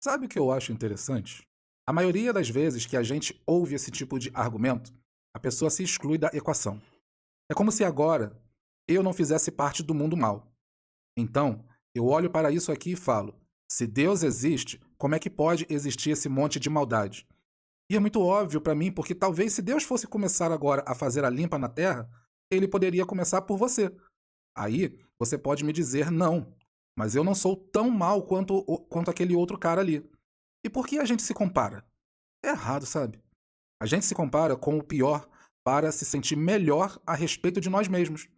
Sabe o que eu acho interessante? A maioria das vezes que a gente ouve esse tipo de argumento, a pessoa se exclui da equação. É como se agora eu não fizesse parte do mundo mal. Então, eu olho para isso aqui e falo: se Deus existe, como é que pode existir esse monte de maldade? E é muito óbvio para mim, porque talvez se Deus fosse começar agora a fazer a limpa na terra, ele poderia começar por você. Aí você pode me dizer não, mas eu não sou tão mal quanto aquele outro cara ali. E por que a gente se compara? É errado, sabe? A gente se compara com o pior para se sentir melhor a respeito de nós mesmos.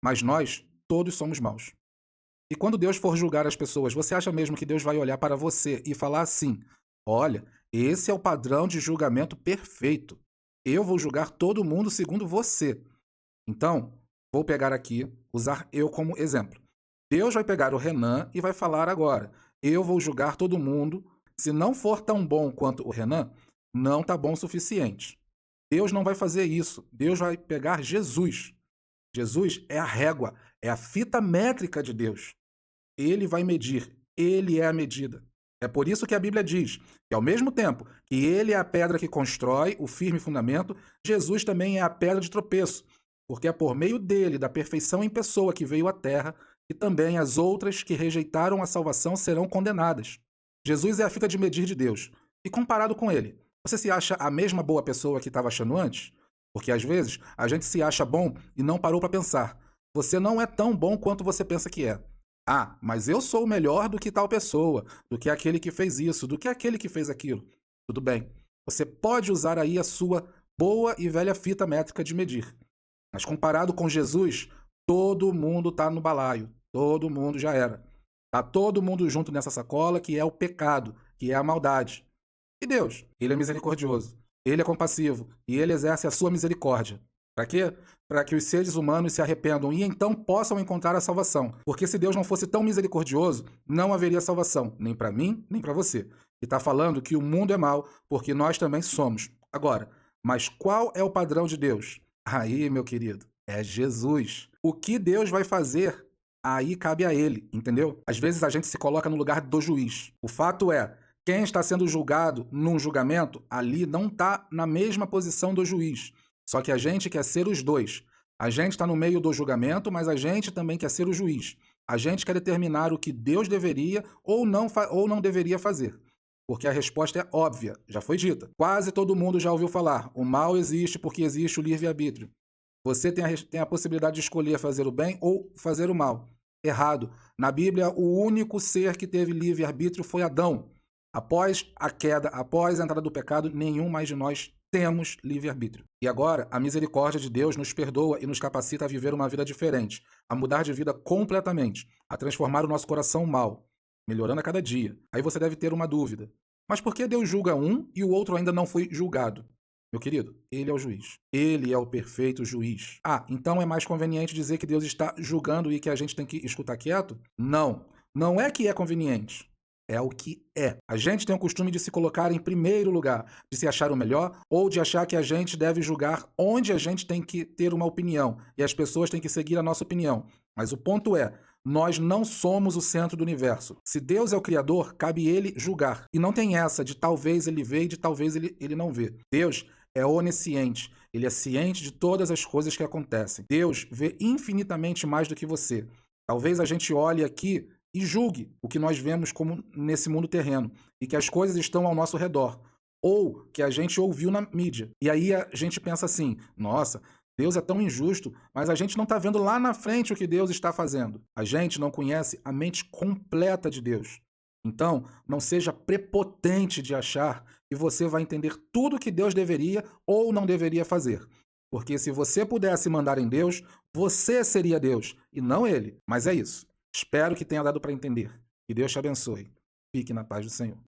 Mas nós todos somos maus. E quando Deus for julgar as pessoas, você acha mesmo que Deus vai olhar para você e falar assim: olha, esse é o padrão de julgamento perfeito. Eu vou julgar todo mundo segundo você. Então, vou pegar aqui, usar eu como exemplo. Deus vai pegar o Renan e vai falar agora: eu vou julgar todo mundo. Se não for tão bom quanto o Renan, não tá bom o suficiente. Deus não vai fazer isso. Deus vai pegar Jesus. Jesus é a régua, é a fita métrica de Deus. Ele vai medir, ele é a medida. É por isso que a Bíblia diz que, ao mesmo tempo que ele é a pedra que constrói o firme fundamento, Jesus também é a pedra de tropeço, porque é por meio dele, da perfeição em pessoa que veio à terra, que também as outras que rejeitaram a salvação serão condenadas. Jesus é a fita de medir de Deus. E comparado com ele, você se acha a mesma boa pessoa que estava achando antes? Porque às vezes a gente se acha bom e não parou para pensar. Você não é tão bom quanto você pensa que é. Ah, mas eu sou melhor do que tal pessoa, do que aquele que fez isso, do que aquele que fez aquilo. Tudo bem. Você pode usar aí a sua boa e velha fita métrica de medir. Mas comparado com Jesus, todo mundo está no balaio. Todo mundo já era. Tá todo mundo junto nessa sacola que é o pecado, que é a maldade. E Deus? Ele é misericordioso. Ele é compassivo e ele exerce a sua misericórdia. Para quê? Para que os seres humanos se arrependam e então possam encontrar a salvação. Porque se Deus não fosse tão misericordioso, não haveria salvação, nem para mim, nem para você. E está falando que o mundo é mau, porque nós também somos. Agora, mas qual é o padrão de Deus? Aí, meu querido, é Jesus. O que Deus vai fazer, aí cabe a ele, entendeu? Às vezes a gente se coloca no lugar do juiz. O fato é, quem está sendo julgado num julgamento, ali não está na mesma posição do juiz. Só que a gente quer ser os dois. A gente está no meio do julgamento, mas a gente também quer ser o juiz. A gente quer determinar o que Deus deveria ou não deveria fazer. Porque a resposta é óbvia, já foi dita. Quase todo mundo já ouviu falar: o mal existe porque existe o livre-arbítrio. Você tem a possibilidade de escolher fazer o bem ou fazer o mal. Errado. Na Bíblia, o único ser que teve livre-arbítrio foi Adão. Após a queda, após a entrada do pecado, nenhum mais de nós temos livre-arbítrio. E agora, a misericórdia de Deus nos perdoa e nos capacita a viver uma vida diferente, a mudar de vida completamente, a transformar o nosso coração mal, melhorando a cada dia. Aí você deve ter uma dúvida. Mas por que Deus julga um e o outro ainda não foi julgado? Meu querido, ele é o juiz. Ele é o perfeito juiz. Ah, então é mais conveniente dizer que Deus está julgando e que a gente tem que escutar quieto? Não. Não é que é conveniente. É o que é. A gente tem o costume de se colocar em primeiro lugar, de se achar o melhor ou de achar que a gente deve julgar onde a gente tem que ter uma opinião e as pessoas têm que seguir a nossa opinião. Mas o ponto é, nós não somos o centro do universo. Se Deus é o Criador, cabe ele julgar. E não tem essa de talvez ele vê e de talvez ele não vê. Deus é onisciente. Ele é ciente de todas as coisas que acontecem. Deus vê infinitamente mais do que você. Talvez a gente olhe aqui e julgue o que nós vemos como nesse mundo terreno e que as coisas estão ao nosso redor, ou que a gente ouviu na mídia. E aí a gente pensa assim: nossa, Deus é tão injusto, mas a gente não está vendo lá na frente o que Deus está fazendo. A gente não conhece a mente completa de Deus. Então, não seja prepotente de achar que você vai entender tudo que Deus deveria ou não deveria fazer. Porque se você pudesse mandar em Deus, você seria Deus e não ele. Mas é isso. Espero que tenha dado para entender. Que Deus te abençoe. Fique na paz do Senhor.